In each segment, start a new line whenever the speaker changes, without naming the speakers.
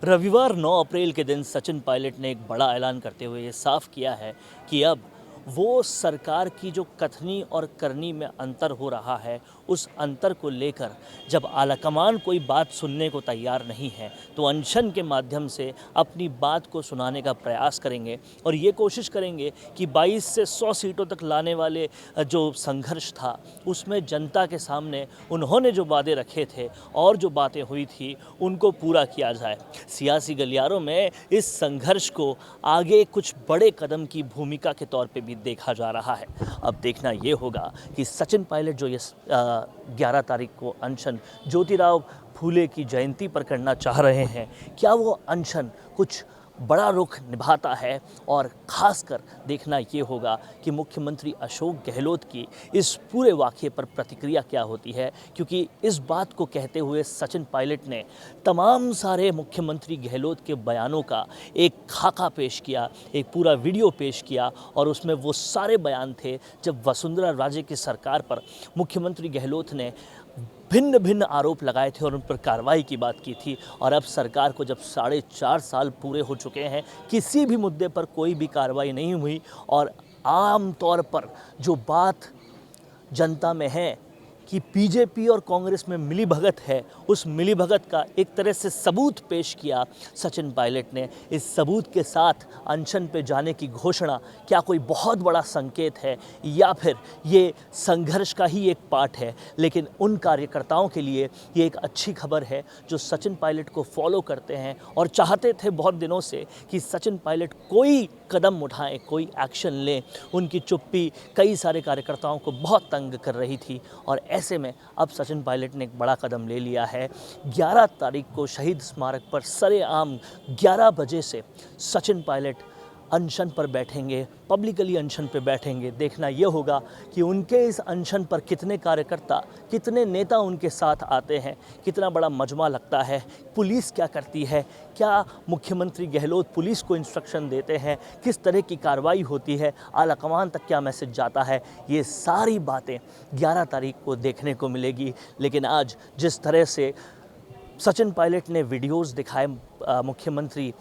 रविवार 9 अप्रैल के दिन सचिन पायलट ने एक बड़ा ऐलान करते हुए ये साफ किया है कि अब वो सरकार की जो कथनी और करनी में अंतर हो रहा है, उस अंतर को लेकर जब आलाकमान कोई बात सुनने को तैयार नहीं है तो अनशन के माध्यम से अपनी बात को सुनाने का प्रयास करेंगे और ये कोशिश करेंगे कि 22 से 100 सीटों तक लाने वाले जो संघर्ष था उसमें जनता के सामने उन्होंने जो वादे रखे थे और जो बातें हुई थी उनको पूरा किया जाए। सियासी गलियारों में इस संघर्ष को आगे कुछ बड़े कदम की भूमिका के तौर पे भी देखा जा रहा है। अब देखना ये होगा कि सचिन पायलट जो ये 11 तारीख को अनशन ज्योतिराव फूले की जयंती पर करना चाह रहे हैं, क्या वो अनशन कुछ बड़ा रुख निभाता है। और ख़ासकर देखना ये होगा कि मुख्यमंत्री अशोक गहलोत की इस पूरे वाक़ये पर प्रतिक्रिया क्या होती है, क्योंकि इस बात को कहते हुए सचिन पायलट ने तमाम सारे मुख्यमंत्री गहलोत के बयानों का एक खाका पेश किया, एक पूरा वीडियो पेश किया और उसमें वो सारे बयान थे जब वसुंधरा राजे की सरकार पर मुख्यमंत्री गहलोत ने भिन्न भिन्न आरोप लगाए थे और उन पर कार्रवाई की बात की थी। और अब सरकार को जब 4.5 साल पूरे हो चुके हैं, किसी भी मुद्दे पर कोई भी कार्रवाई नहीं हुई और आम तौर पर जो बात जनता में है कि बीजेपी और कांग्रेस में मिलीभगत है, उस मिलीभगत का एक तरह से सबूत पेश किया सचिन पायलट ने। इस सबूत के साथ अनशन पे जाने की घोषणा क्या कोई बहुत बड़ा संकेत है या फिर ये संघर्ष का ही एक पार्ट है। लेकिन उन कार्यकर्ताओं के लिए ये एक अच्छी खबर है जो सचिन पायलट को फॉलो करते हैं और चाहते थे बहुत दिनों से कि सचिन पायलट कोई कदम उठाएं, कोई एक्शन लें। उनकी चुप्पी कई सारे कार्यकर्ताओं को बहुत तंग कर रही थी और ऐसे में अब सचिन पायलट ने एक बड़ा कदम ले लिया है। 11 तारीख को शहीद स्मारक पर सरेआम 11 बजे से सचिन पायलट अनशन पर बैठेंगे, पब्लिकली अनशन पर बैठेंगे। देखना यह होगा कि उनके इस अनशन पर कितने कार्यकर्ता, कितने नेता उनके साथ आते हैं, कितना बड़ा मजमा लगता है, पुलिस क्या करती है, क्या मुख्यमंत्री गहलोत पुलिस को इंस्ट्रक्शन देते हैं, किस तरह की कार्रवाई होती है, आलाकमान तक क्या मैसेज जाता है, ये सारी बातें 11 तारीख को देखने को मिलेगी। लेकिन आज जिस तरह से सचिन पायलट ने वीडियोस दिखाए मुख्यमंत्री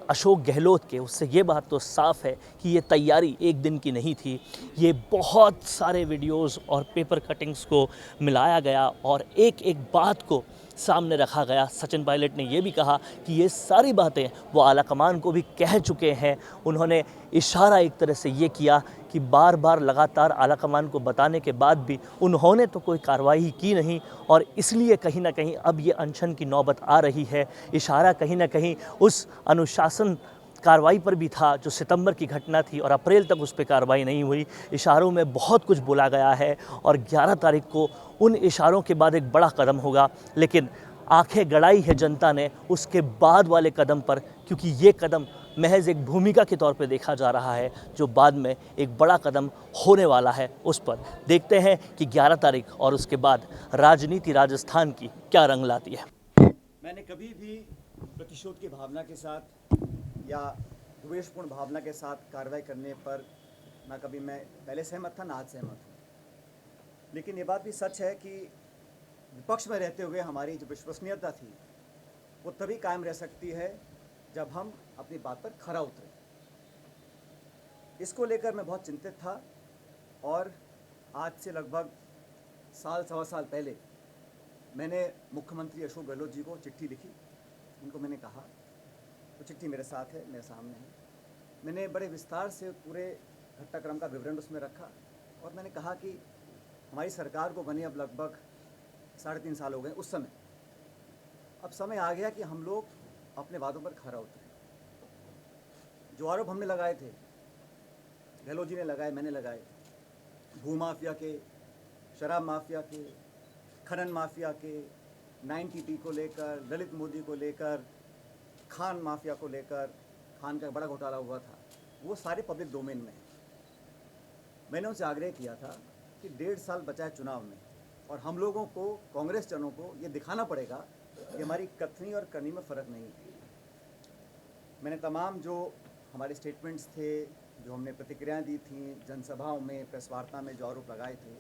अशोक गहलोत के, उससे ये बात तो साफ़ है कि ये तैयारी एक दिन की नहीं थी। ये बहुत सारे वीडियोस और पेपर कटिंग्स को मिलाया गया और एक एक बात को सामने रखा गया। सचिन पायलट ने ये भी कहा कि ये सारी बातें वो आलाकमान को भी कह चुके हैं। उन्होंने इशारा एक तरह से ये किया कि बार बार लगातार आलाकमान को बताने के बाद भी उन्होंने तो कोई कार्रवाई की नहीं और इसलिए कहीं ना कहीं अब ये अनशन की नौबत आ रही है। इशारा कहीं ना कहीं उस अनुशासन कार्रवाई पर भी था जो सितंबर की घटना थी और अप्रैल तक उस पर कार्रवाई नहीं हुई। इशारों में बहुत कुछ बोला गया है और 11 तारीख को उन इशारों के बाद एक बड़ा कदम होगा। लेकिन आंखें गड़ाई है जनता ने उसके बाद वाले कदम पर, क्योंकि ये कदम महज एक भूमिका के तौर पे देखा जा रहा है जो बाद में एक बड़ा कदम होने वाला है। उस पर देखते हैं कि 11 तारीख और उसके बाद राजनीति राजस्थान की क्या रंग लाती है।
मैंने कभी भी प्रतिशोध की भावना के साथ या द्वेषपूर्ण भावना के साथ कार्रवाई करने पर ना कभी मैं पहले सहमत था, ना आज सहमत हूँ। लेकिन ये बात भी सच है कि विपक्ष में रहते हुए हमारी जो विश्वसनीयता थी वो तभी कायम रह सकती है जब हम अपनी बात पर खरा उतरें। इसको लेकर मैं बहुत चिंतित था और आज से लगभग साल सवा साल पहले मैंने मुख्यमंत्री अशोक गहलोत जी को चिट्ठी लिखी। उनको मैंने कहा, तो चिट्ठी मेरे साथ है, मेरे सामने है। मैंने बड़े विस्तार से पूरे घटनाक्रम का विवरण उसमें रखा और मैंने कहा कि हमारी सरकार को बने अब लगभग 3.5 साल हो गए। उस समय अब समय आ गया कि हम लोग अपने वादों पर खरा उतरें। जो आरोप हमने लगाए थे, गहलोत जी ने लगाए, मैंने लगाए, भू माफिया के, शराब माफिया के, खनन माफिया के, 9TP को लेकर, ललित मोदी को लेकर, खान माफिया को लेकर, खान का बड़ा घोटाला हुआ था, वो सारे पब्लिक डोमेन में हैं। मैंने उनसे आग्रह किया था कि 1.5 साल बचा है चुनाव में और हम लोगों को, कांग्रेस जनों को ये दिखाना पड़ेगा कि हमारी कथनी और करनी में फ़र्क नहीं है। मैंने तमाम जो हमारे स्टेटमेंट्स थे, जो हमने प्रतिक्रियाएं दी थी, जनसभाओं में, प्रेस वार्ता में जो आरोप लगाए थे,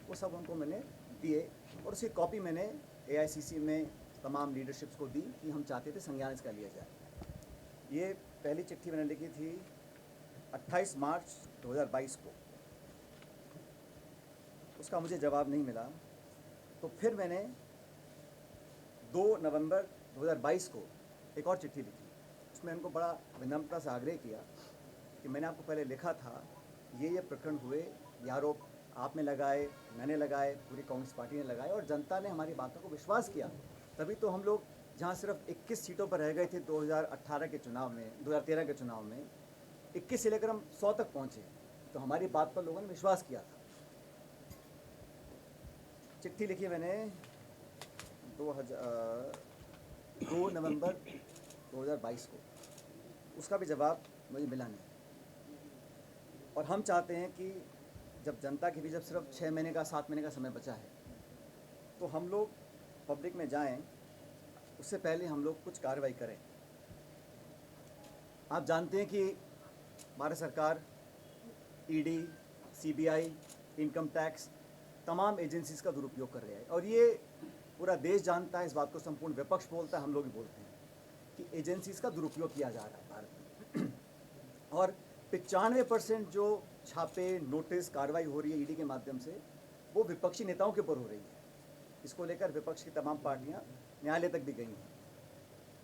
वो सब उनको मैंने दिए और उसकी कॉपी मैंने AICC में तमाम लीडरशिप्स को दी कि हम चाहते थे संज्ञान इसका लिया जाए। ये पहली चिट्ठी मैंने लिखी थी 28 मार्च 2022 को। उसका मुझे जवाब नहीं मिला, तो फिर मैंने 2 नवंबर 2022 को एक और चिट्ठी लिखी। उसमें उनको बड़ा विनम्रता से आग्रह किया कि मैंने आपको पहले लिखा था, ये प्रकरण हुए, ये आरोप आपने लगाए, मैंने लगाए, पूरी कांग्रेस पार्टी ने लगाए और जनता ने हमारी बातों को विश्वास किया। तभी तो हम लोग जहाँ सिर्फ 21 सीटों पर रह गए थे 2018 के चुनाव में, 2013 के चुनाव में 21 से लेकर हम 100 तक पहुँचे, तो हमारी बात पर लोगों ने विश्वास किया था। चिट्ठी लिखी मैंने 2 नवंबर 2022 को, उसका भी जवाब मुझे मिला नहीं। और हम चाहते हैं कि जब जनता के बीच जब सिर्फ 6 महीने का 7 महीने का समय बचा है, तो हम लोग पब्लिक में जाएं, उससे पहले हम लोग कुछ कार्रवाई करें। आप जानते हैं कि भारत सरकार ईडी, सीबीआई, इनकम टैक्स तमाम एजेंसीज़ का दुरुपयोग कर रही है और ये पूरा देश जानता है, इस बात को संपूर्ण विपक्ष बोलता है, हम लोग भी बोलते हैं कि एजेंसीज़ का दुरुपयोग किया जा रहा है भारत में। और 95% जो छापे, नोटिस, कार्रवाई हो रही है ईडी के माध्यम से, वो विपक्षी नेताओं के ऊपर हो रही है। इसको लेकर विपक्ष की तमाम पार्टियां न्यायालय तक भी गई हैं।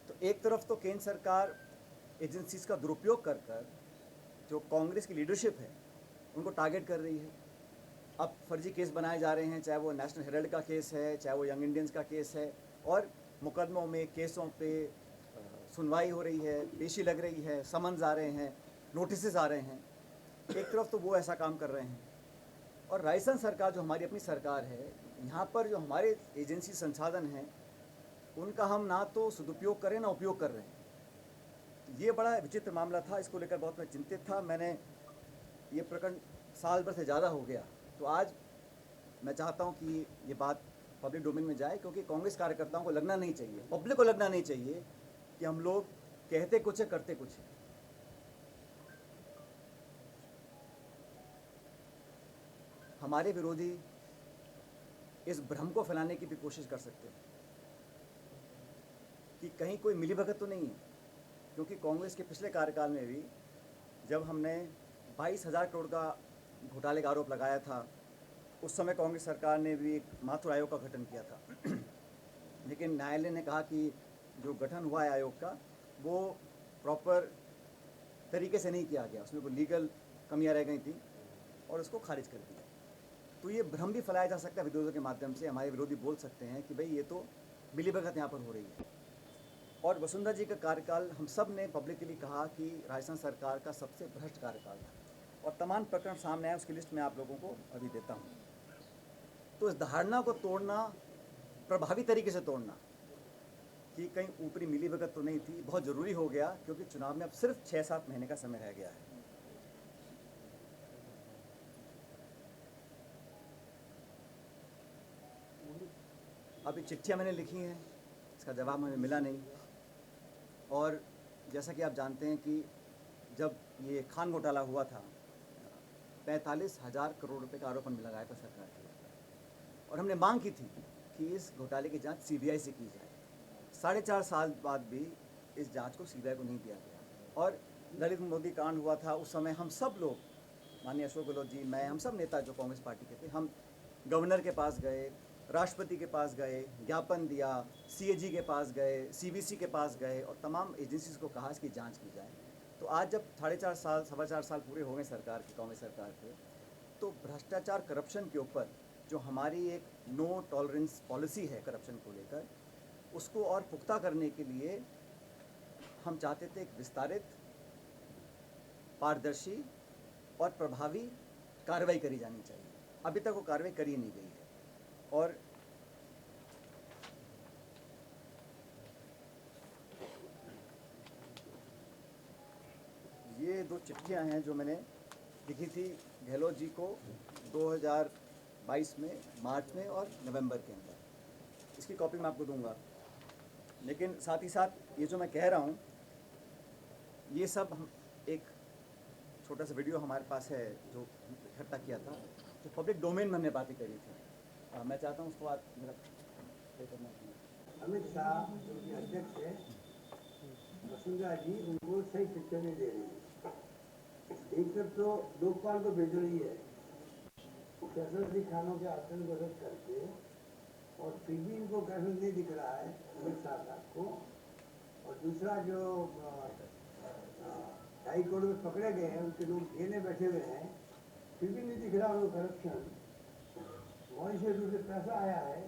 तो एक तरफ तो केंद्र सरकार एजेंसीज़ का दुरुपयोग कर कर जो कांग्रेस की लीडरशिप है उनको टारगेट कर रही है। अब फर्जी केस बनाए जा रहे हैं, चाहे वो नेशनल हेराल्ड का केस है, चाहे वो यंग इंडियंस का केस है, और मुकदमों में, केसों पे सुनवाई हो रही है, पेशी लग रही है, समन्स आ रहे हैं, नोटिस आ रहे हैं। एक तरफ तो वो ऐसा काम कर रहे हैं और राजस्थान सरकार जो हमारी अपनी सरकार है, यहाँ पर जो हमारे एजेंसी संसाधन हैं उनका हम ना तो सदुपयोग करें ना उपयोग कर रहे हैं। ये बड़ा विचित्र मामला था, इसको लेकर बहुत मैं चिंतित था। मैंने ये प्रकरण साल भर से ज़्यादा हो गया, तो आज मैं चाहता हूँ कि ये बात पब्लिक डोमेन में जाए, क्योंकि कांग्रेस कार्यकर्ताओं को लगना नहीं चाहिए, पब्लिक को लगना नहीं चाहिए कि हम लोग कहते कुछ है, करते कुछ है। हमारे विरोधी इस भ्रम को फैलाने की भी कोशिश कर सकते हैं कि कहीं कोई मिलीभगत तो नहीं है, क्योंकि कांग्रेस के पिछले कार्यकाल में भी जब हमने 22,000 करोड़ का घोटाले का आरोप लगाया था, उस समय कांग्रेस सरकार ने भी एक माथुर आयोग का गठन किया था। लेकिन न्यायालय ने कहा कि जो गठन हुआ है आयोग का, वो प्रॉपर तरीके से नहीं किया गया, उसमें कोई लीगल कमियां रह गई थी और उसको खारिज कर दिया। तो ये भ्रम भी फैलाया जा सकता है विरोधियों के माध्यम से। हमारे विरोधी बोल सकते हैं कि भाई ये तो मिलीभगत यहाँ पर हो रही है। और वसुंधरा जी का कार्यकाल हम सब ने पब्लिकली कहा कि राजस्थान सरकार का सबसे भ्रष्ट कार्यकाल था और तमाम प्रकरण सामने आए, उसकी लिस्ट मैं आप लोगों को अभी देता हूँ। तो इस धारणा को तोड़ना, प्रभावी तरीके से तोड़ना कि कहीं ऊपरी मिलीभगत तो नहीं थी, बहुत ज़रूरी हो गया, क्योंकि चुनाव में अब सिर्फ 6-7 महीने का समय रह गया है। अभी चिट्ठियाँ मैंने लिखी हैं, इसका जवाब मुझे मिला नहीं। और जैसा कि आप जानते हैं कि जब ये खान घोटाला हुआ था, 45,000 करोड़ रुपए का आरोप हमने लगाया था सरकार के ऊपर, और हमने मांग की थी कि इस घोटाले की जांच सीबीआई से की जाए। 4.5 साल बाद भी इस जांच को सीबीआई को नहीं दिया गया। और ललित मोदी कांड हुआ था, उस समय हम सब लोग, माननीय अशोक गहलोत जी, मैं, हम सब नेता जो कांग्रेस पार्टी के थे, हम गवर्नर के पास गए, राष्ट्रपति के पास गए, ज्ञापन दिया, सीएजी के पास गए, सीबीसी के पास गए और तमाम एजेंसीज को कहा इसकी जांच की जाए। तो आज जब 4.5 साल, 4.25 साल पूरे हो गए सरकार की, कांग्रेस सरकार के, तो भ्रष्टाचार, करप्शन के ऊपर जो हमारी एक नो टॉलरेंस पॉलिसी है करप्शन को लेकर, उसको और पुख्ता करने के लिए हम चाहते थे एक विस्तारित, पारदर्शी और प्रभावी कार्रवाई करी जानी चाहिए। अभी तक वो कार्रवाई करी नहीं गई है। और ये 2 चिट्ठियां हैं जो मैंने लिखी थी गहलोत जी को 2022 में, मार्च में और नवंबर के अंदर। इसकी कॉपी मैं आपको दूंगा। लेकिन साथ ही साथ ये जो मैं कह रहा हूँ, ये सब हम एक छोटा सा वीडियो हमारे पास है जो इकट्ठा किया था, जो पब्लिक डोमेन में हमने बातें करी थी। मैं चाहता हूँ उसको आप मेरा पे करना चाहिए।
अमित शाह जो कि अध्यक्ष है, वसुंधरा जी उनको सही शिक्षा नहीं दे रही है। एक तरफ तो लोकपाल को भेज रही है फैसलती खानों के आसन को रद्द करके, और फिर भी इनको फैसल नहीं दिख रहा है अमित शाह साहब को। और दूसरा जो हाई कोर्ट में पकड़े गए हैं उनके लोग जेल में बैठे हुए हैं, फिर भी नहीं दिख रहा उनको करप्शन। मॉरिशस से पैसा आया है,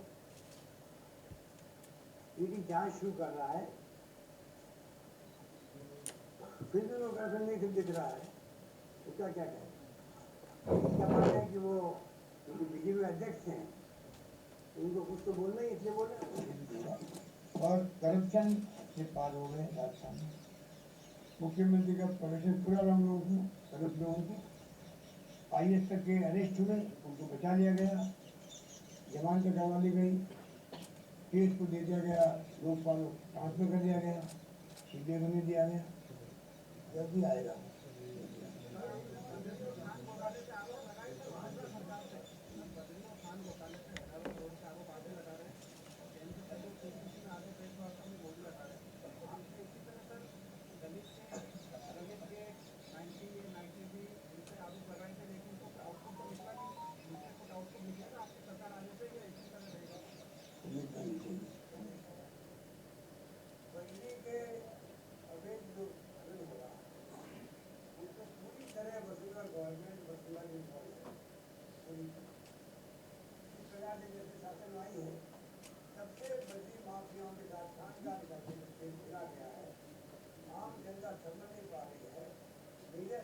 ईडी जांच शुरू कर रहा है, फिर भी वो करप्शन नहीं दिख रहा है, तो क्या क्या कहें। इसका मानना है कि वो क्योंकि बीजेपी अध्यक्ष हैं, उनको कुछ तो बोलना ही, इसलिए बोल रहे हैं। और करप्शन के पार हो गए राजस्थान में। मुख्यमंत्री का प्रदर्शन पूरा रहा लोगों को, गलत लोगों को। IAS तक के अरेस्ट हुए, उनको बचा लिया गया, जमानत करवा ली गई, केस को दे दिया गया, लोकपाल को ट्रांसफर कर दिया गया, सीधे होने दिया गया। जल्दी आएगा।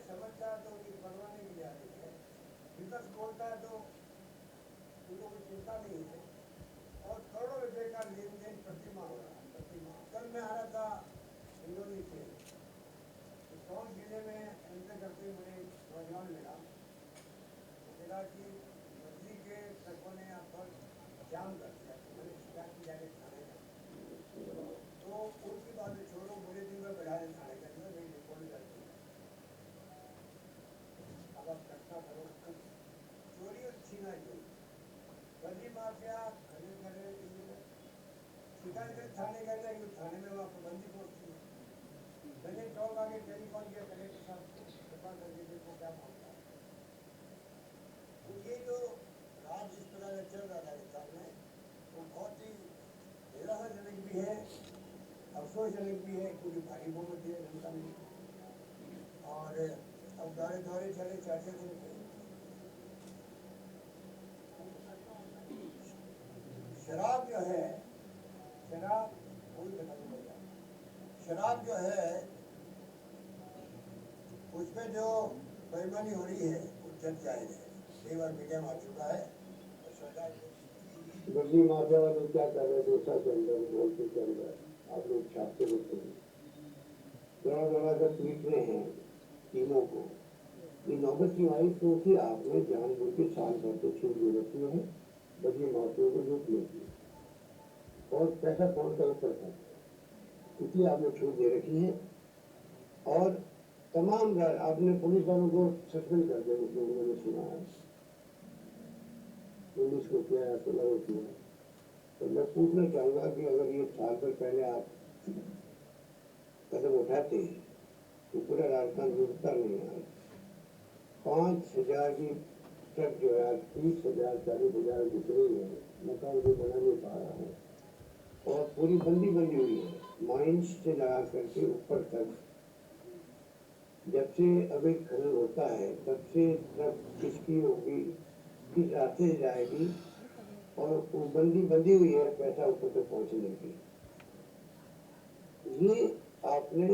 समझता है तो उनकी परवाह नहीं जा रही है, विकास बोलता है तो उनको कोई चिंता नहीं है, और करोड़ों रुपए का लेन देन प्रतिमा हो रहा है। प्रतिमा कल मैं आ रहा था हिंगोली से, तो टोंक जिले में एंटर करते हुए मुझे नौजवान मिला, बोला कि बदली के ट्रकों ने यहाँ पर जाम कर दिया, मैंने शिकायत की जाके थाने का, तो उनकी बातें छोड़ो, मुझे दिन में बढ़ा दे थाने का, मेरी रिपोर्ट कर दी। अब आप कट्टा करो, चोरी और छीना चोरी, बदी माफिया खरीद करे, शिकायत करे थाने का जाएगी, थाने में वहाँ पाबंदी पहुँचती है। मैंने टॉक आगे टेलीफोन किया कलेक्टर साहब को, कृपा करके देखो क्या मामला है। तो ये जो राज इस प्रकार का चल रहा राजस्थान में, वो बहुत ही निराशाजनक भी है, अफसोसजनक भी है, क्योंकि भारी बहुमत है जनता में। और अब दौरे दौरे चले 4-6 दिन के। शराब जो है, शराब पूरी खत्म हो जाए। शराब जो है उसमें जो बेईमानी हो रही है वो जग जायज है, कई बार मीडिया में आ चुका है।
दिल्ली माफिया वाले क्या कर रहे हैं, दूसरा के अंदर बोलते के अंदर आप लोग छापते होते हैं, दौड़ा दौड़ा कर पीट रहे हैं टीमों को। ये नौबत क्यों आई? क्योंकि आपने जानबूझ के साल भर के छूट दे रखी है बड़ी माफियों को लूटने की, और पैसा कौन का करता है, इसलिए आपने छूट दे रखी है। और तमाम आपने पुलिस वालों को सस्पेंड कर दिया, उस लोगों ने सुना है, पुलिस को किया है, 16 को किया। तो मैं पूछना चाहूँगा कि अगर ये साल भर पहले आप कदम उठाते तो पूरा राजस्थान डूबता नहीं है। 5,000 की ट्रक जो है 30,000 40,000 बिक रही है, मकान भी बना नहीं पा रहा है, और पूरी बंदी बनी हुई है माइंस से लगा करके ऊपर तक। जब से अवैध खनन होता है तब से ट्रक किसकी होगी, किस रास्ते से जाएगी, और वो बंदी हुई है पैसा ऊपर तक पहुंचने की। ये आपने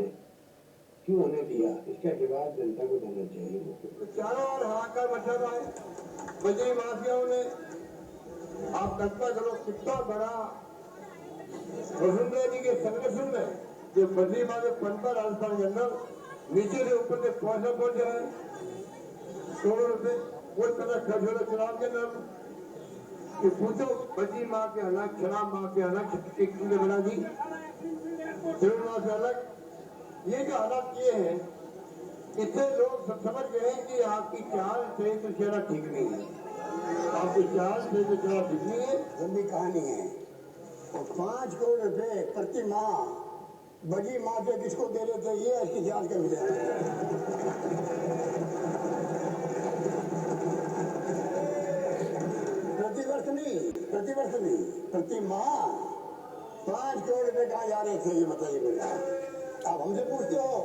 क्यों होने दिया, इसका जवाब जनता को देना चाहिए।
चारों ओर हाहाकार मचा हुआ है बजरी माफियाओं ने। आप कल्पना करो कितना बड़ा वसुंधरा जी के संगठन में जो बजरी माफिया पनपा राजस्थान के अंदर नीचे से ऊपर से पैसा पहुंच रहा है, करोड़ों रुपए कोई पैसा खर्च हो रहा चुनाव के नाम कि पूछो बजरी माफिया अलग, शराब माफिया अलग, एक चीजें बना दी, माफिया अलग। ये जो हालात ये है, इससे लोग समझ गए कि आपकी चाल से तो चेहरा ठीक नहीं है, आपकी चाल से तो चेहरा ठीक नहीं है, लंबी कहानी है। और 5 करोड़ रुपए प्रति माह बड़ी माँ पे किसको दे रहे थे, ये इसकी जांच का विषय है। प्रतिवर्ष नहीं, प्रति माह 5 करोड़ रुपए कहाँ जा रहे थे, ये बताइए मुझे। आप हमसे पूछते हो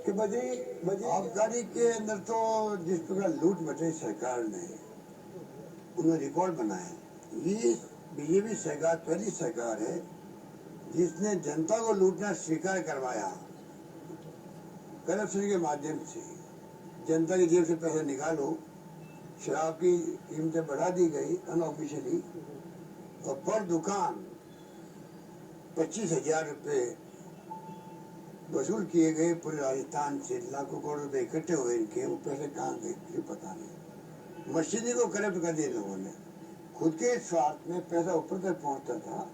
कि बजी आबकारी के अंदर तो जिस प्रकार लूट मचे सरकार ने, उन्होंने रिकॉर्ड बनाए। ये बीजेपी सरकार पहली सरकार है जिसने जनता को लूटना स्वीकार करवाया। करप्शन के माध्यम से जनता की जेब से पैसे निकालो, शराब की कीमतें बढ़ा दी गई अनऑफिशियली, और पर दुकान 25,000 रुपये वसूल किए गए पूरे राजस्थान से। लाखों करोड़ रुपए इकट्ठे हुए इनके, वो पैसे कहाँ गए मुझे पता नहीं। मशीनी को करप्ट कर दिए लोगों ने। खुद के स्वार्थ में पैसा ऊपर तक पहुंचता था।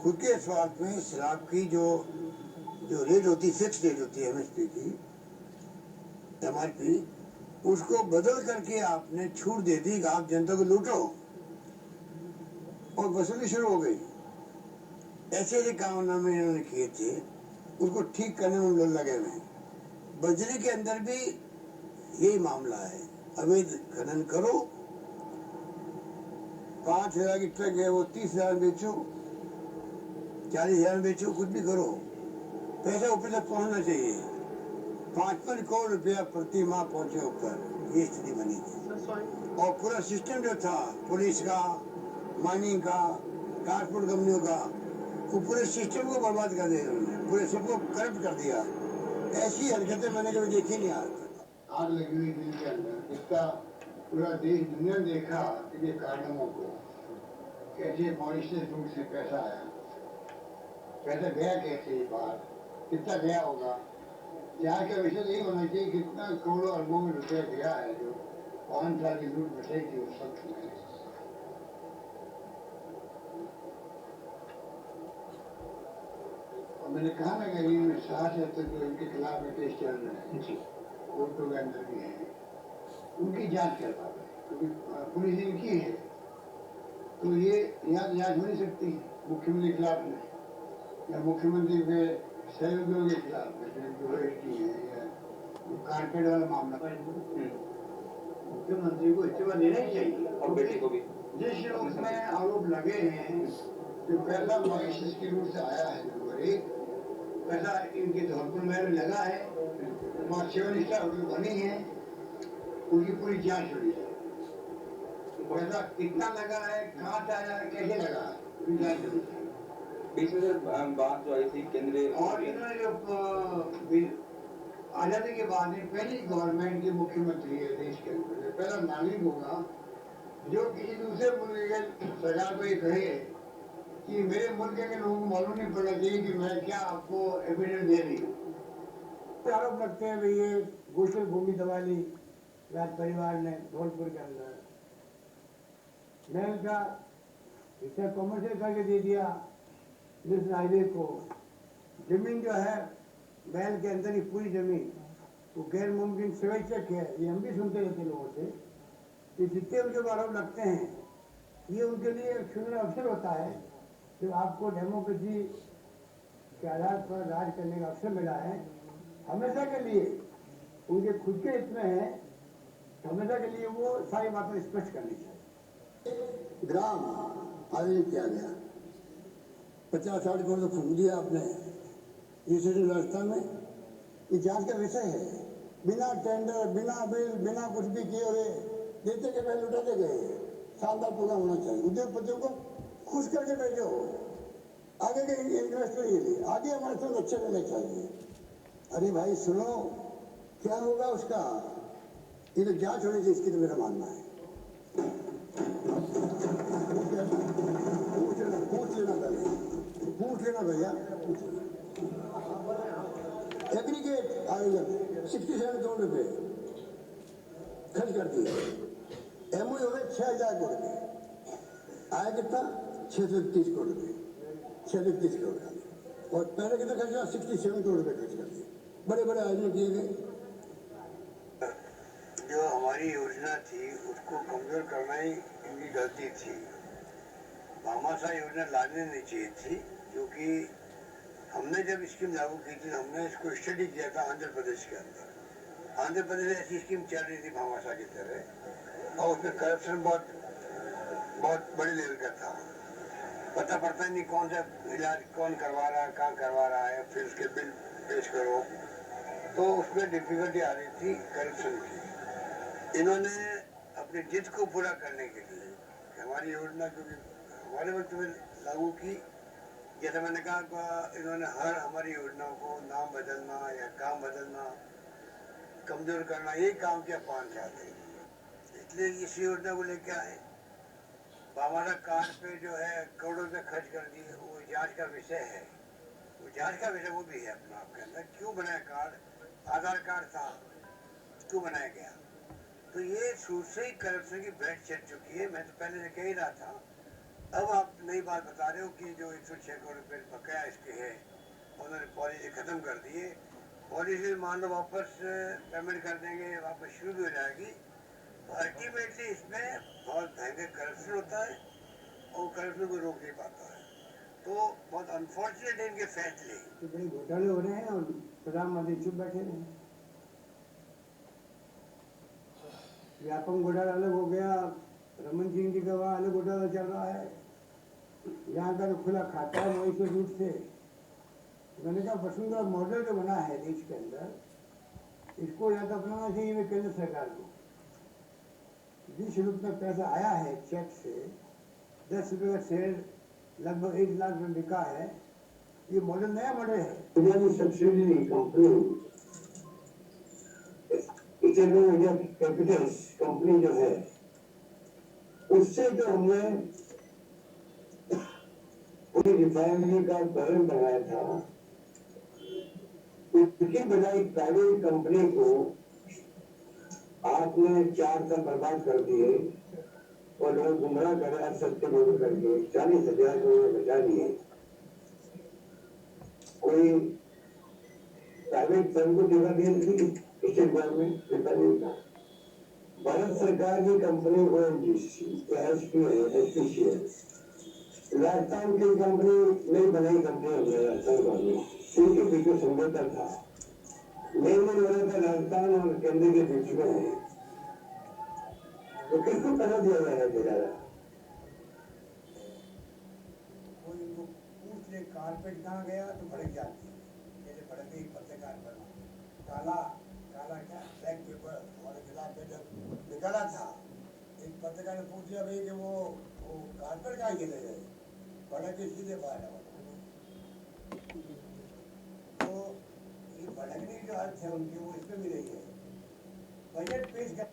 खुद के स्वार्थ में शराब की जो रेट होती, फिक्स रेट होती है एमएसपी की, एमआरपी, उसको बदल करके आपने छूट दे दी कि आप जनता को लूटो, और वसूली शुरू हो गई। ऐसे ऐसे कामनामे इन्होंने किए थे, उसको ठीक करने में हम लोग लगे हुए हैं। बजरी के अंदर भी यही मामला है। अवैध खनन करो, 5,000 की ट्रक है वो 30,000 बेचो, 40,000 बेचो, कुछ भी करो, पैसा ऊपर तक पहुंचना चाहिए। 55 करोड़ रुपया प्रति माह पहुंचे ऊपर, ये स्थिति बनी थी। और पूरा सिस्टम जो था पुलिस का, माइनिंग का, ट्रांसपोर्ट कंपनियों का, वो पूरे सिस्टम को बर्बाद कर दिया उन्होंने, पूरे सबको करप्ट कर दिया। ऐसी हरकतें मैंने कभी देखी नहीं आज तक।
आग लगी हुई दिल के अंदर, इसका पूरा देश दुनिया ने देखा कि कारनामों को, कैसे मॉरिशस रूट से पैसा आया, पैसा गया कैसे, बाहर कितना गया होगा। यहाँ का विषय यही होना चाहिए कितना करोड़ों अरबों में रुपया गया है जो 5 साल की लूट बचेगी उस वक्त में। और मैंने कहा ना कि इनमें साहस है तो जो इनके खिलाफ में केस चल रहे हैं कोर्टों के अंदर भी है, उनकी जांच कर पा रहे, क्योंकि पुलिस इनकी है, तो ये यहाँ जांच हो नहीं सकती मुख्यमंत्री के खिलाफ में या मुख्यमंत्री के सहयोगियों के खिलाफ में, जो एसटी है या कारपेट वाला मामला। मुख्यमंत्री को इस्तीफा देना ही चाहिए, और बेटी को भी। जिस रूप में आरोप लगे हैं जो पैसा मॉरिशस की रूट से आया है, नंबर 1 पैसा इनके धौलपुर में लगा है, वहाँ 7 स्टार होटल बनी है, उनकी पूरी जांच होनी चाहिए। पैसा कितना लगा है, कहाँ से आया है, कैसे लगा है, पूरी जांच होनी चाहिए।
बीच में सर बात जो आई थी केंद्रीय,
और इन्होंने जो आजादी के बाद में पहली गवर्नमेंट के मुख्यमंत्री है देश के अंदर, पहला नागरिक होगा जो किसी दूसरे मुल्क के सरकार को ये कहे कि मेरे मुल्क के लोगों को मालूम नहीं पड़ना चाहिए कि मैं क्या आपको एविडेंस दे रही हूँ।
आरोप लगते हैं भाई ये घोषित भूमि दबा ली राज परिवार ने धौलपुर के अंदर, महल का हिस्सा कॉमर्शियल करके दे दिया नेशनल हाईवे को। जमीन जो है महल के अंदर ही पूरी जमीन वो गैर मुमकिन सिविल चेक है, ये हम भी सुनते रहते लोगों से कि जितने उनके आरोप लगते हैं ये उनके लिए एक सुनहरा अवसर होता है कि आपको डेमोक्रेसी के आधार पर राज करने का अवसर मिला है। हमेशा के लिए उनके खुद के हित में है, हमेशा के लिए वो सारी बातें स्पष्ट करनी चाहिए। ग्राम आयोजित किया गया, 50-60 करोड़ तो फूंक दिया आपने इस राजस्थान में। ये जांच का विषय है, बिना टेंडर, बिना बिल, बिना कुछ भी किए हुए देते के पैसे लुटाते गए। शानदार प्रोग्राम होना चाहिए, उद्योगपतियों को खुश करके भेजो, आगे के इन्वेस्टर के लिए आगे हमारे साथ अच्छे रहने चाहिए। अरे भाई सुनो, क्या होगा उसका, ये तो जांच होनी चाहिए, इसकी तो मेरा मानना है। पूछ लेना भैया, एग्रीगेट आयोजन 67 करोड़ रुपए खर्च कर दिए, एमओयू हो गए 6,000 करोड़ रुपए, आया कितना 631 करोड़ रुपए, 631 करोड़ का। और पहले कितना खर्च हुआ, 67 करोड़ रुपए खर्च कर दिए। बड़े बड़े आयोजन किए गए। जो हमारी योजना थी उसको कमजोर करना ही इनकी गलती थी।
भामाशाह योजना लाने नहीं चाहिए थी, क्योंकि हमने जब स्कीम लागू की थी हमने इसको स्टडी किया था आंध्र प्रदेश के अंदर। आंध्र प्रदेश में ऐसी स्कीम चल रही थी भामाशाह की तरह, और उसमें करप्शन बहुत बहुत बड़े लेवल का था। पता पड़ता नहीं कौन सा इलाज कौन करवा रहा है, कहाँ करवा रहा है, फिर उसके बिल पेश करो, तो उसमें डिफिकल्टी आ रही थी करप्शन की। इन्होंने अपनी जिद को पूरा करने के लिए हमारी योजना, क्योंकि हमारे वक्त में लागू की, जैसे मैंने कहा इन्होंने हर हमारी योजनाओं को नाम बदलना या काम बदलना, कमजोर करना, ये काम किया 5 साल से। इसलिए इस योजना को लेके आए। हमारा कार्ड पे जो है करोड़ों रुपए खर्च कर दिए, वो जांच का विषय है। वो जांच का विषय वो भी है अपना आपके अंदर, क्यों बनाया कार्ड, आधार कार्ड था, क्यों बनाया गया। तो ये शुरू से ही करप्शन की भेंट चढ़ चुकी है। मैं तो पहले से कह ही रहा था। अब आप नई बात बता रहे हो कि जो 106 करोड़ रुपए बकाया इसके है, उन्होंने पॉलिसी खत्म कर दिए। पॉलिसी मान लो वापस पेमेंट कर देंगे, वापस शुरू भी हो जाएगी। अल्टीमेटली इसमें बहुत भयंकर करप्शन होता है और करप्शन को रोक नहीं पाता है। तो बहुत अनफॉर्चुनेट है इनके फैसले।
तो बड़े घोटाले हो रहे हैं और प्रधानमंत्री चुप बैठे रहे। व्यापम घोटाला अलग हो गया, रमन सिंह जी का वहाँ अलग घोटाला चल रहा है। यहाँ का तो खुला खाता है वही से रूट से। मैंने कहा वसुंधरा मॉडल जो बना है देश के अंदर, इसको या तो अपनाना चाहिए केंद्र सरकार को। जिस रूप में पैसा आया है चेक से, 10 रुपये का शेयर लगभग 1 लाख में बिका है, ये मॉडल नया मॉडल है।
इंडिया की subsidiary company, India Capitals company जो है, उससे जो हमने पूरी रिफाइनरी का भरण बनाया था, उसकी बजाय प्राइवेट कंपनी को आपने 4 साल बर्बाद कर दिए और लोग गुमराह करे असत्य बोल करके 40,000 करोड़ बचा दिए। कोई प्राइवेट फर्म को जगह दी थी स्टेट गवर्नमेंट रिफाइनरी का। भारत सरकार की कंपनी ONGC राजस्थान की कंपनी नहीं बनाई, कंपनी राजस्थान गवर्नमेंट, उनके बीच में समझौता था, लेन देन हो रहा था राजस्थान और केंद्र के बीच में। तो किसको पैसा दिया गया है बेचारा?
कोई इनको पूछ ले कारपेट कहाँ गया तो भड़क जाती है। जैसे भड़क गई पत्रकार बना काला काला क्या ब्लैक पेपर हमारे खिलाफ में जब निकाला था, एक पत्रकार ने पूछ लिया भाई कि वो कारपेट कहाँ चले गए, भड़क के सीधे बाहर आया। तो ये भड़कने की जो अर्थ है उनकी वो इसमें भी रही है। बजट पेश कर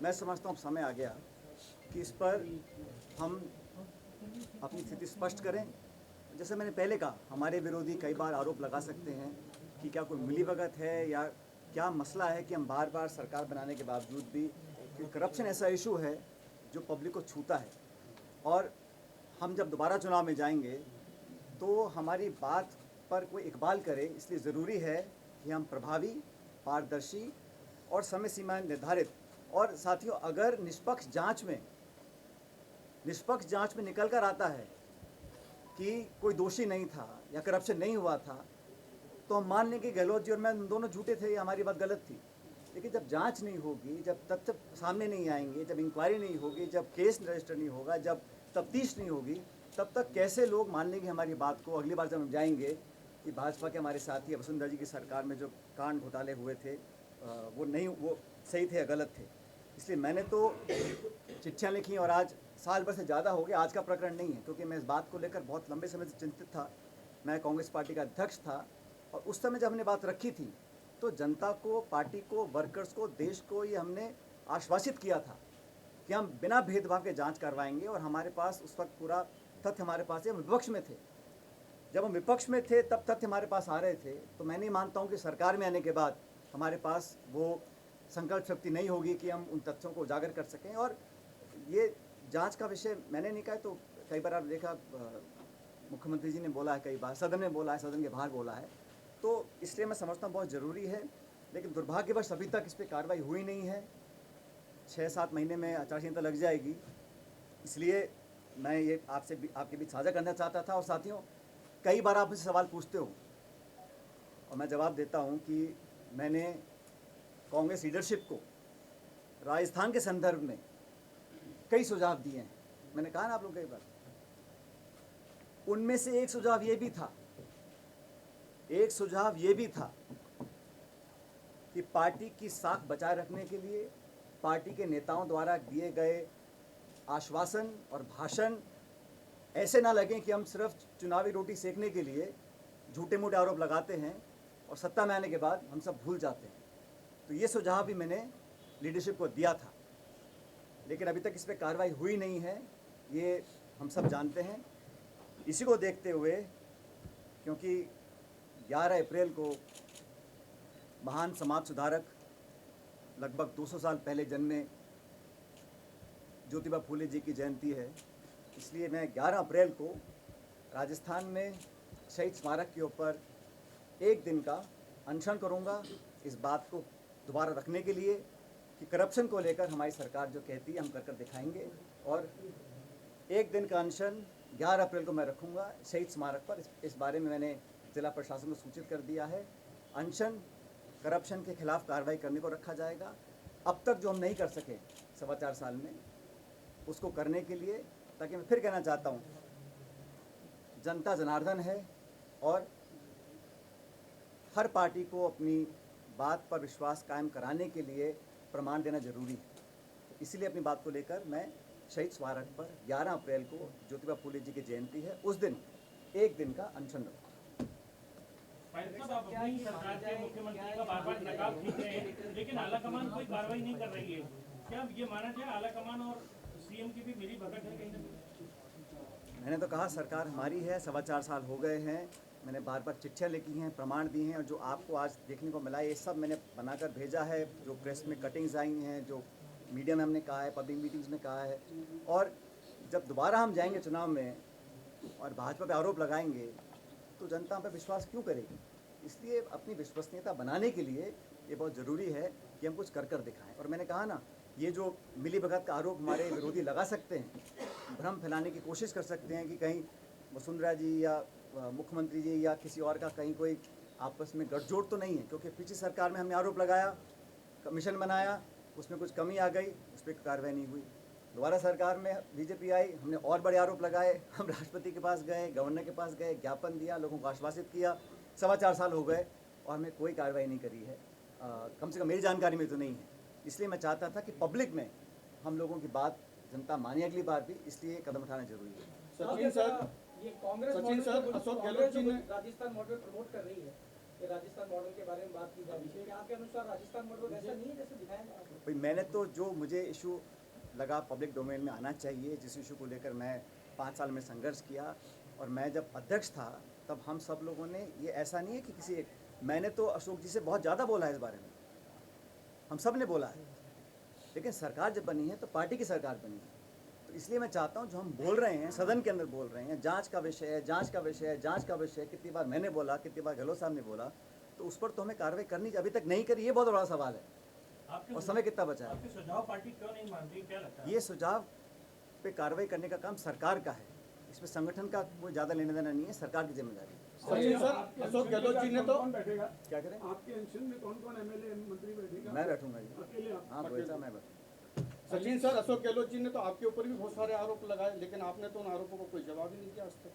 मैं समझता हूँ अब समय आ गया कि इस पर हम अपनी स्थिति स्पष्ट करें। जैसे मैंने पहले कहा, हमारे विरोधी कई बार आरोप लगा सकते हैं कि क्या कोई मिलीभगत है या क्या मसला है कि हम बार बार सरकार बनाने के बावजूद भी, क्योंकि करप्शन ऐसा इशू है जो पब्लिक को छूता है, और हम जब दोबारा चुनाव में जाएंगे तो हमारी बात पर कोई इकबाल करे। इसलिए ज़रूरी है कि हम प्रभावी, पारदर्शी और समय सीमा निर्धारित, और साथियों अगर निष्पक्ष जांच में निकल कर आता है कि कोई दोषी नहीं था या करप्शन नहीं हुआ था, तो हम मान लें कि गहलोत जी और मैं दोनों झूठे थे, हमारी बात गलत थी। लेकिन जब जांच नहीं होगी, जब तथ्य सामने नहीं आएंगे, जब इंक्वायरी नहीं होगी, जब केस रजिस्टर नहीं होगा, जब तफ्तीश नहीं होगी, तब तक कैसे लोग मान लेंगे हमारी बात को। अगली बार जब हम जाएंगे कि भाजपा के हमारे साथी वसुंधरा जी की सरकार में जो कांड घोटाले हुए थे वो सही थे या गलत थे। इसलिए मैंने तो चिट्ठियाँ लिखी और आज साल भर से ज़्यादा हो गया। आज का प्रकरण नहीं है, क्योंकि मैं इस बात को लेकर बहुत लंबे समय से चिंतित था। मैं कांग्रेस पार्टी का अध्यक्ष था और उस समय जब हमने बात रखी थी तो जनता को, पार्टी को, वर्कर्स को, देश को ये हमने आश्वासित किया था कि हम बिना भेदभाव के जांच करवाएंगे। और हमारे पास उस वक्त पूरा तथ्य हमारे पास है। हम विपक्ष में थे, जब हम विपक्ष में थे तब तथ्य हमारे पास आ रहे थे। तो मैं नहीं मानता हूँ कि सरकार में आने के बाद हमारे पास वो संकल्प शक्ति नहीं होगी कि हम उन तथ्यों को उजागर कर सकें। और ये जांच का विषय मैंने नहीं कहा, तो कई बार आप देखा मुख्यमंत्री जी ने बोला है, कई बार सदन में बोला है, सदन के बाहर बोला है। तो इसलिए मैं समझता हूँ बहुत ज़रूरी है, लेकिन दुर्भाग्यवश अभी तक इस पर कार्रवाई हुई नहीं है। 6-7 महीने में आचार संहिता लग जाएगी। इसलिए मैं ये आपके बीच साझा करना चाहता था। और साथियों, कई बार आप मुझसे सवाल पूछते हो और मैं जवाब देता हूँ कि मैंने कांग्रेस लीडरशिप को राजस्थान के संदर्भ में कई सुझाव दिए हैं। मैंने कहा ना आप लोग कई बार, उनमें से एक सुझाव ये भी था कि पार्टी की साख बचाए रखने के लिए पार्टी के नेताओं द्वारा दिए गए आश्वासन और भाषण ऐसे ना लगें कि हम सिर्फ चुनावी रोटी सेकने के लिए झूठे मूठे आरोप लगाते हैं और सत्ता में आने के बाद हम सब भूल जाते हैं। तो ये सुझाव भी मैंने लीडरशिप को दिया था, लेकिन अभी तक इस पर कार्रवाई हुई नहीं है, ये हम सब जानते हैं। इसी को देखते हुए, क्योंकि 11 अप्रैल को महान समाज सुधारक, लगभग 200 साल पहले जन्मे ज्योतिबा फूले जी की जयंती है, इसलिए मैं 11 अप्रैल को राजस्थान में शहीद स्मारक के ऊपर एक दिन का अनशन करूंगा, इस बात को दोबारा रखने के लिए कि करप्शन को लेकर हमारी सरकार जो कहती है हम कर दिखाएंगे। और एक दिन का अनशन 11 अप्रैल को मैं रखूंगा शहीद स्मारक पर। इस बारे में मैंने जिला प्रशासन को सूचित कर दिया है। अनशन करप्शन के खिलाफ कार्रवाई करने को रखा जाएगा। अब तक जो हम नहीं कर सके 4.25 साल में, उसको करने के लिए, ताकि मैं फिर कहना चाहता हूँ, जनता जनार्दन है और हर पार्टी को अपनी बात पर विश्वास कायम कराने के लिए प्रमाण देना जरूरी है। इसीलिए अपनी बात को लेकर मैं शहीद स्मारक पर 11 अप्रैल को ज्योतिबा फूले जी की जयंती है, उस दिन एक दिन का अनशन रखूँगा।
साहब, आप अपनी सरकार के मुख्यमंत्री का बार-बार नकाब खींच रहे हैं, लेकिन आलाकमान कोई कार्रवाई नहीं कर रही है। क्या ये माना जाए आलाकमान और सीएम की भी मिली भगत है कहीं ना कहीं?
मैंने तो कहा सरकार हमारी है, 4.25 साल हो गए हैं, मैंने बार बार चिट्ठियाँ लिखी हैं, प्रमाण दिए हैं, और जो आपको आज देखने को मिला है ये सब मैंने बनाकर भेजा है। जो प्रेस में कटिंग्स आई हैं, जो मीडिया में हमने कहा है, पब्लिक मीटिंग्स में कहा है। और जब दोबारा हम जाएंगे चुनाव में और भाजपा पे आरोप लगाएंगे तो जनता हम पे विश्वास क्यों करेगी? इसलिए अपनी विश्वसनीयता बनाने के लिए ये बहुत ज़रूरी है कि हम कुछ कर दिखाएं। और मैंने कहा ना, ये जो मिली भगत का आरोप हमारे विरोधी लगा सकते हैं, भ्रम फैलाने की कोशिश कर सकते हैं कि कहीं वसुंधरा जी या मुख्यमंत्री जी या किसी और का कहीं कोई आपस में गठजोड़ तो नहीं है। क्योंकि पिछली सरकार में हमने आरोप लगाया, कमीशन बनाया, उसमें कुछ कमी आ गई, उस पर कार्रवाई नहीं हुई। दोबारा सरकार में बीजेपी आई, हमने और बड़े आरोप लगाए, हम राष्ट्रपति के पास गए, गवर्नर के पास गए, ज्ञापन दिया, लोगों को आश्वासित किया। 4.25 साल हो गए और हमने कोई कार्रवाई नहीं करी है, कम से कम मेरी जानकारी में तो नहीं है। इसलिए मैं चाहता था कि पब्लिक में हम लोगों की बात जनता माने अगली बार भी, इसलिए कदम उठाना जरूरी है।
सचिन सर,
ये कांग्रेस
सचिन सर, अशोक गहलोत जी ने
राजस्थान मॉडल प्रमोट कर रही है, ये राजस्थान मॉडल के बारे में बात की जा रही है, आपके अनुसार राजस्थान मॉडल ऐसा नहीं है जैसे दिखाया जा रहा है?
भाई, मैंने तो जो मुझे इशू लगा पब्लिक डोमेन में आना चाहिए, जिस इशू को लेकर मैं 5 साल में संघर्ष किया, और मैं जब अध्यक्ष था तब हम सब लोगों ने, ये ऐसा नहीं है कि किसी एक, मैंने तो अशोक जी से बहुत ज़्यादा बोला है इस बारे में, हम सब ने बोला है। लेकिन सरकार जब बनी है तो पार्टी की सरकार बनी है, तो इसलिए मैं चाहता हूं जो हम बोल रहे हैं, सदन के अंदर बोल रहे हैं, जांच का विषय है, जांच का विषय है, जांच का विषय है, कितनी बार मैंने बोला, कितनी बार गहलोत साहब ने बोला, तो उस पर तो हमें कार्रवाई करनी चाहिए। अभी तक नहीं करी, ये बहुत बड़ा सवाल है। और समय कितना बचा है?
आपके सुझाव पार्टी क्यों नहीं मान रही, क्या लगता है?
ये सुझाव पे कार्रवाई करने का काम सरकार का है, इसमें संगठन का कोई ज़्यादा लेना देना नहीं है, सरकार की जिम्मेदारी है।
सचिन सर, अशोक गहलोत जी ने तो
कौन बैठेगा?
क्या करें?
आपके अनशन में कौन एमएलए मंत्री बैठेगा?
मैं बैठूंगा जी।
अकेले आप?
हाँ, रोहित मैं बैठूँ।
सचिन सर, अशोक गहलोत जी ने तो आपके ऊपर भी बहुत सारे आरोप लगाए, लेकिन आपने तो उन आरोपों को कोई जवाब ही नहीं दिया आज तक।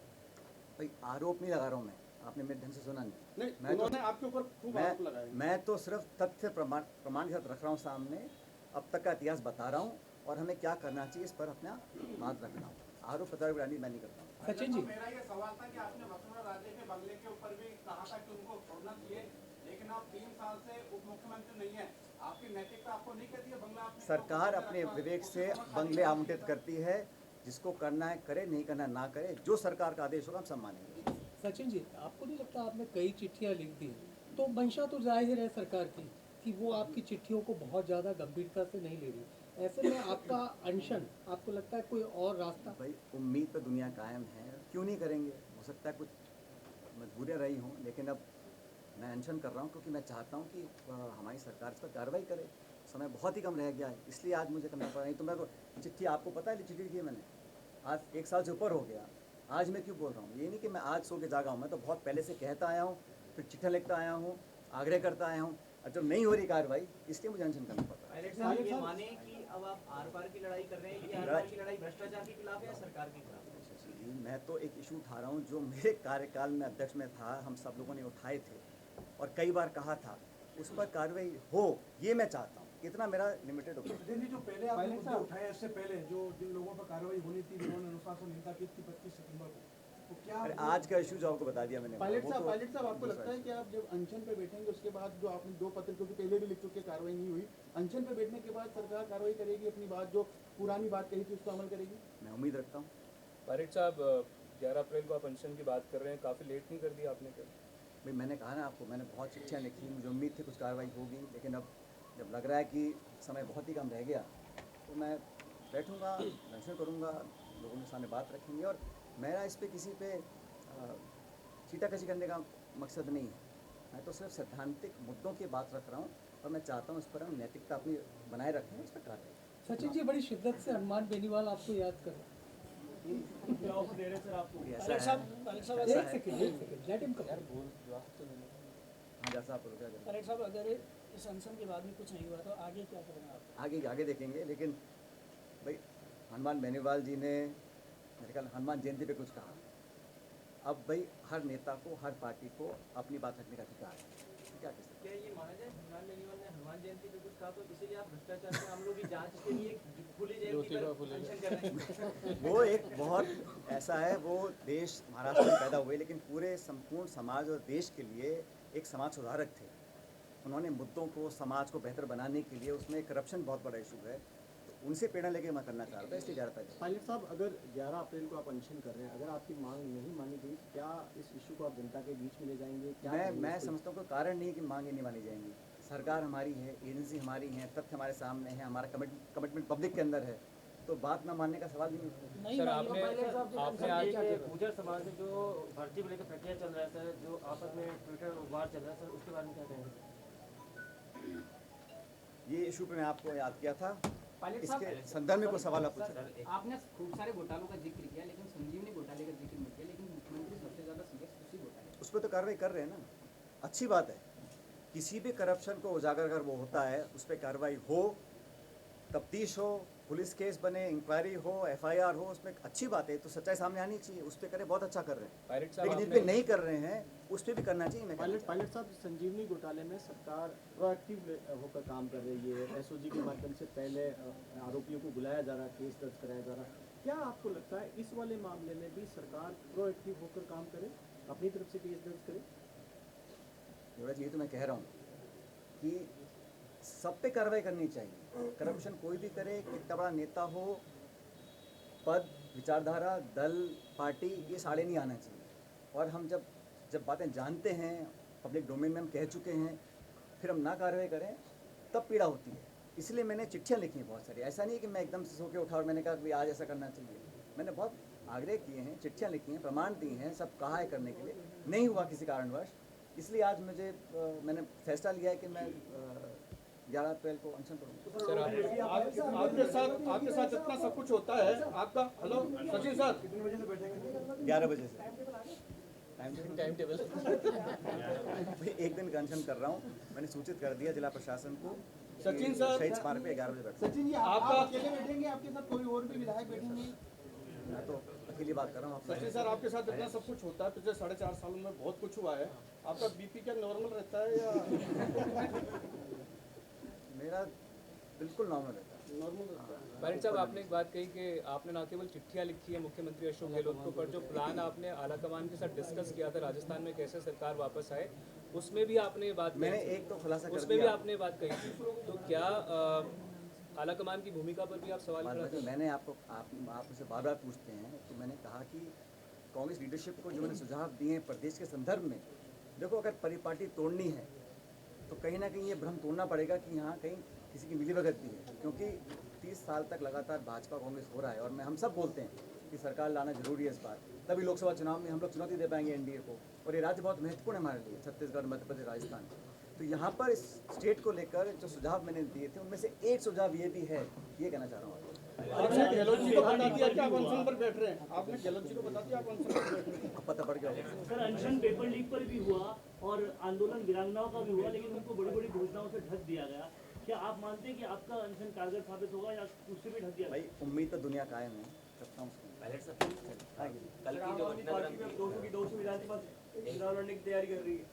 भाई, आरोप नहीं लगा रहा हूँ मैं, आपने मेरे ढंग से सुना नहीं।
नहीं, उन्होंने आपके ऊपर खूब आरोप लगाए।
मैं तो सिर्फ तथ्य प्रमाण के साथ रख रहा हूँ सामने, अब तक का इतिहास बता रहा हूँ और हमें क्या करना चाहिए इस पर अपना बात रखना हूँ। आरोप प्रत्यारोप मैं नहीं करता हूँ।
सचिन जी, मेरा ये सवाल था कि आपने वसुंधरा राजे के बंगले के ऊपर भी कहा था कि उनको छोड़ना चाहिए, लेकिन आप 3 साल से उप मुख्यमंत्री नहीं है, आपकी नैतिकता आपको नहीं कहती है बंगला?
सरकार अपने विवेक से बंगले आवंटित करती है, जिसको करना है करे, नहीं करना ना करे, जो सरकार का आदेश होगा हम सब मानेंगे।
सचिन जी, आपको नहीं लगता आपने कई चिट्ठियां लिख दी, तो मंशा तो जाहिर है सरकार की कि वो आपकी चिट्ठियों को बहुत ज़्यादा गंभीरता से नहीं ले रही, ऐसे में आपका अनशन, आपको लगता है कोई और रास्ता?
भाई, उम्मीद पर दुनिया कायम है, क्यों नहीं करेंगे? हो सकता है कुछ मजबूरियाँ रही हों, लेकिन अब मैं अनशन कर रहा हूँ क्योंकि मैं चाहता हूँ कि हमारी सरकार इस पर कार्रवाई करे। समय बहुत ही कम रह गया है, इसलिए आज मुझे करना पड़ा। नहीं तो मैं तो चिट्ठी, आपको पता है चिट्ठी लिखी है मैंने, आज 1 साल से ऊपर हो गया, आज मैं क्यों बोल रहा हूँ? ये नहीं कि मैं आज सो के जागा हूँ, मैं तो बहुत पहले से कहता आया हूँ, फिर चिट्ठियाँ लिखता आया हूँ, आग्रह करता आया हूँ, और जब नहीं हो रही कार्रवाई इसलिए मुझे अनशन करना पड़ रहा है।
पायलट साहब ये माने कि अब आप आर पार की लड़ाई कर रहे हैं कि आर पार की लड़ाई भ्रष्टाचार के खिलाफ है या सरकार के खिलाफ?
शशि जी, मैं तो एक इशू उठा रहा हूँ जो मेरे कार्यकाल में अध्यक्ष में था, हम सब लोगों ने उठाए थे और कई बार कहा था, उस पर कार्रवाई हो, ये मैं चाहता हूँ। इतना मेरा लिमिटेड ओपिनियन।
सचिन जी, जो पहले आपने मुद्दे उठाए इससे पहले जो जिन लोगों पर कार्रवाई होनी थी, जिन्होंने अनुशासनहीनता की थी 25 सितंबर को, तो क्या
अरे आज का इशू जो आपको बता दिया मैंने,
पायलट
वो
साहब
तो
आपको लगता है कि आप जब अनशन पे बैठेंगे उसके बाद जो आपने 2 पत्र, क्योंकि पहले भी लिख चुके कार्रवाई नहीं हुई, अनशन पे बैठने के बाद सरकार कार्रवाई करेगी, अपनी बात जो पुरानी बात कही थी उसको अमल करेगी?
मैं उम्मीद रखता हूँ।
पायलट साहब 11 अप्रैल को आप अनशन की बात कर रहे हैं, काफ़ी लेट नहीं कर दिया आपने? क्या
भाई मैंने कहा ना आपको, मैंने बहुत चिट्ठियाँ लिखी, मुझे उम्मीद थी कुछ कार्रवाई होगी, लेकिन अब जब लग रहा है कि समय बहुत ही कम रह गया तो मैं बैठूंगा, अनशन करूंगा, लोगों के सामने बात रखेंगे। और मेरा इस पे किसी पे छीटाकशी करने का मकसद नहीं है, मैं तो सिर्फ सैद्धांतिक मुद्दों की बात रख रहा हूँ और मैं चाहता हूँ इस पर हम नैतिकता अपनी बनाए रखें, इस पर कार्रवाई।
सचिन जी, बड़ी शिद्दत से हनुमान बेनीवाल आपको याद कर रहे हैं।
ऐसा है,
एक सेकंड, लेट हिम कम।
हाँ जैसा आप बोल रहे हैं।
पायलट साहब, अगर इस अनशन के बाद में कुछ नहीं हुआ तो आगे क्या करेंगे आप?
आगे देखेंगे, लेकिन भाई हनुमान बेनीवाल जी ने मेरे ख्याल हनुमान जयंती पे कुछ कहा। अब भाई हर नेता को, हर पार्टी को अपनी बात रखने का अधिकार है, क्या कह सकते
क्या ये माना जाए हनुमान बेनीवाल ने हनुमान जयंती पे कुछ कहा तो इसीलिए आप भ्रष्टाचार के मामलों की जांच के लिए खुली जेल की तरफ अनशन कर रहे हैं?
हैं। वो एक बहुत ऐसा है, वो देश महाराष्ट्र में पैदा हुए लेकिन पूरे संपूर्ण समाज और देश के लिए एक समाज सुधारक थे। उन्होंने मुद्दों को, समाज को बेहतर बनाने के लिए, उसमें करप्शन बहुत बड़ा इशू है, तो उनसे प्रेरणा लेके मैं करना चाह रहा था, इसलिए 11 तारीख।
पायलट साहब, अगर 11 अप्रैल को आप अनशन कर रहे हैं, अगर आपकी मांग नहीं मानी गई, क्या इस इशू को आप जनता के बीच में ले जाएंगे? क्या
मैं समझता हूँ कोई कारण नहीं है कि मांगे नहीं मानी जाएंगी। सरकार हमारी है, एजेंसी हमारी है, तथ्य हमारे सामने है, हमारा कमिटमेंट पब्लिक के अंदर है, तो बात ना मानने का सवाल नहीं उठता।
सर आपने आज
गुर्जर समाज में जो भर्ती को लेकर प्रक्रिया चल रहा है सर, जो आपस में ट्विटर वार चल रहा है सर, उसके बारे में क्या कहेंगे?
ये इशू पे मैं आपको याद किया था,
पायलट साहब,
इसके संदर्भ में कोई सवाल आप पूछा।
आपने खूब सारे घोटालों का जिक्र किया, लेकिन संजीवनी घोटाले का जिक्र नहीं किया, लेकिन मुख्यमंत्री सबसे ज्यादा सीरियस उसी घोटाले।
उस पर तो कार्रवाई कर रहे हैं ना, अच्छी बात है। किसी भी करप्शन को उजागर अगर वो होता है, उस पर कार्रवाई हो, तफ्तीश हो, पुलिस केस बने, इंक्वायरी हो, FIR हो, उसमें अच्छी बात है, तो सच्चाई सामने आनी चाहिए, उस पर करें, बहुत अच्छा कर रहे हैं।
पायलट साहब
लेकिन जिन पे नहीं कर रहे हैं उस पर भी करना चाहिए। मैं
पायलट साहब, संजीवनी घोटाले में सरकार प्रोएक्टिव होकर काम कर रही है, SOG के माध्यम से पहले आरोपियों को बुलाया जा रहा है, केस दर्ज कराया जा रहा है। क्या आपको लगता है इस वाले मामले में भी सरकार प्रोएक्टिव होकर काम करे, अपनी तरफ से केस दर्ज करे?
युवराज, ये तो मैं कह रहा हूँ कि सब पे कार्रवाई करनी चाहिए। करप्शन कोई भी करे, कितना बड़ा नेता हो, पद, विचारधारा, दल, पार्टी, ये साड़े नहीं आना चाहिए। और हम जब बातें जानते हैं, पब्लिक डोमेन में हम कह चुके हैं, फिर हम ना कार्रवाई करें, तब पीड़ा होती है। इसलिए मैंने चिट्ठियाँ लिखी हैं बहुत सारी। ऐसा नहीं है कि मैं एकदम से सो के उठा और मैंने कहा कि आज ऐसा करना चाहिए। मैंने बहुत आग्रह किए हैं, चिट्ठियाँ लिखी हैं, प्रमाण दिए हैं, सब कहा है करने के लिए, नहीं हुआ किसी कारणवश। इसलिए आज मैंने फैसला लिया है कि मैं 11 अप्रैल को अनशन करूँगा।
सर
आपके साथ इतना सब कुछ होता है आपका। हेलो सचिन सर,
कितने बजे से बैठेंगे?
11 बजे से
टाइम टेबल
एक दिन का अनशन कर रहा हूँ। मैंने सूचित कर दिया जिला प्रशासन को।
सचिन सर,
शहीद स्मारक पे 11 बजे बैठा।
सचिन जी, आप अकेले बैठेंगे, आपके साथ कोई और भी विधायक बैठेंगे?
मैं तो अकेली बात कर रहा हूँ।
सचिन सर, आपके साथ इतना सब कुछ होता है, पिछले 4.5 सालों में बहुत कुछ हुआ है, आपका बीपी क्या नॉर्मल रहता है या?
मेरा बिल्कुल नॉर्मल रहता है।
नॉर्मल रहता है।
पायलट साहब, आपने एक बात कही कि आपने ना केवल चिट्ठियाँ लिखी है मुख्यमंत्री अशोक गहलोत को, पर जो प्लान आपने आलाकमान के साथ डिस्कस किया था राजस्थान में कैसे सरकार वापस आए, उसमें भी आपने ये बात
मैंने एक तो खुलासा कर
उसमें भी
दिया।
आपने बात कही थी, तो क्या आलाकमान की भूमिका पर भी आप सवाल खड़ा कर?
मैंने आप मुझसे बार बार पूछते हैं, तो मैंने कहा कि कांग्रेस लीडरशिप को जो मैंने सुझाव दिए हैं प्रदेश के संदर्भ में, देखो अगर परिपाटी तोड़नी है तो कहीं ना कहीं ये भ्रम तोड़ना पड़ेगा कि यहाँ कहीं किसी की मिलीभगत भी है, क्योंकि 30 साल तक लगातार भाजपा कांग्रेस हो रहा है। और हम सब बोलते हैं कि सरकार लाना जरूरी है इस बार, तभी लोकसभा चुनाव में हम लोग चुनौती दे पाएंगे एनडीए को। और ये राज्य बहुत महत्वपूर्ण है हमारे लिए, छत्तीसगढ़, मध्य प्रदेश, राजस्थान। तो यहाँ पर इस स्टेट को लेकर जो सुझाव मैंने दिए थे, उनमें से एक सुझाव ये भी है, ये कहना चाह रहा हूँ।
आपने गहलोत जी को बता दिया कि आप अनशन पर बैठ रहे हैं, आपने गहलोत जी को बता दिया आप अनशन पर बैठ रहे हैं।
पता पड़ गया।
सर, अनशन पेपर लीक पर भी हुआ और आंदोलन वीरांगनाओं का भी हुआ, लेकिन उनको बड़ी बड़ी घोषणाओं से ढक दिया गया। क्या आप मानते हैं कि आपका अनशन कारगर साबित होगा या उससे भी ढक दिया?
भाई उम्मीद तो दुनिया कायम है, करता हूँ
कल की जो घटनाक्रम 200 विधानसभा चुनाव लड़ने की तैयारी कर रही है।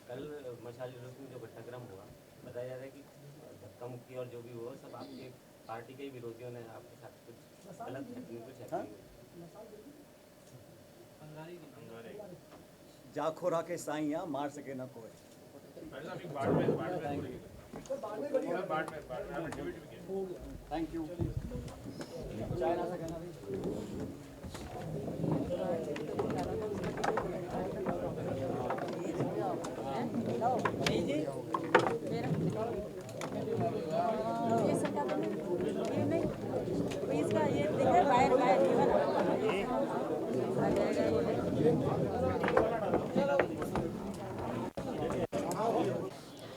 कल मशाल जुलूस में जो घटनाक्रम हुआ, बताया जा रहा है कि धक्का मुक्की और जो भी हुआ सब आपके पार्टी के ही विरोधियों ने आपके साथ कुछ गलत कुछ
जाखोरा के साइया मार सके न कोई। Thank you. चाय नाश्ता करना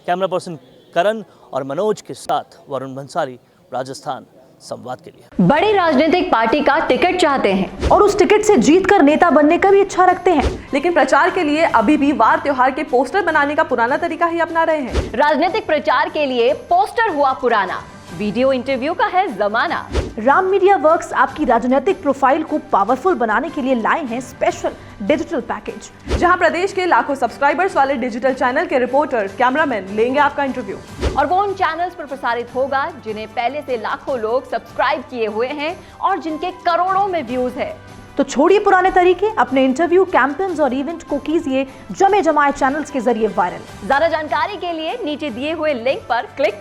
कैमरा पर्सन करण और मनोज के साथ वरुण भंसाली, राजस्थान संवाद के लिए।
बड़ी राजनीतिक पार्टी का टिकट चाहते हैं और उस टिकट से जीतकर नेता बनने का भी इच्छा रखते हैं,
लेकिन प्रचार के लिए अभी भी वार त्योहार के पोस्टर बनाने का पुराना तरीका ही अपना रहे हैं।
राजनीतिक प्रचार के लिए पोस्टर हुआ पुराना, वीडियो इंटरव्यू का है जमाना।
राम मीडिया वर्क्स आपकी राजनीतिक प्रोफाइल को पावरफुल बनाने के लिए लाए हैं स्पेशल डिजिटल पैकेज,
जहां प्रदेश के लाखों सब्सक्राइबर्स वाले डिजिटल चैनल के रिपोर्टर, कैमरामैन लेंगे आपका इंटरव्यू।
और वो उन चैनल्स पर प्रसारित होगा जिन्हें पहले से लाखों लोग सब्सक्राइब किए हुए हैं और जिनके करोड़ों में व्यूज है।
तो छोड़िए पुराने तरीके, अपने इंटरव्यू, कैंपेन्स और इवेंट को कीजिए जमे जमाए चैनल्स के जरिए वायरल।
ज्यादा जानकारी के लिए नीचे दिए हुए लिंक पर क्लिक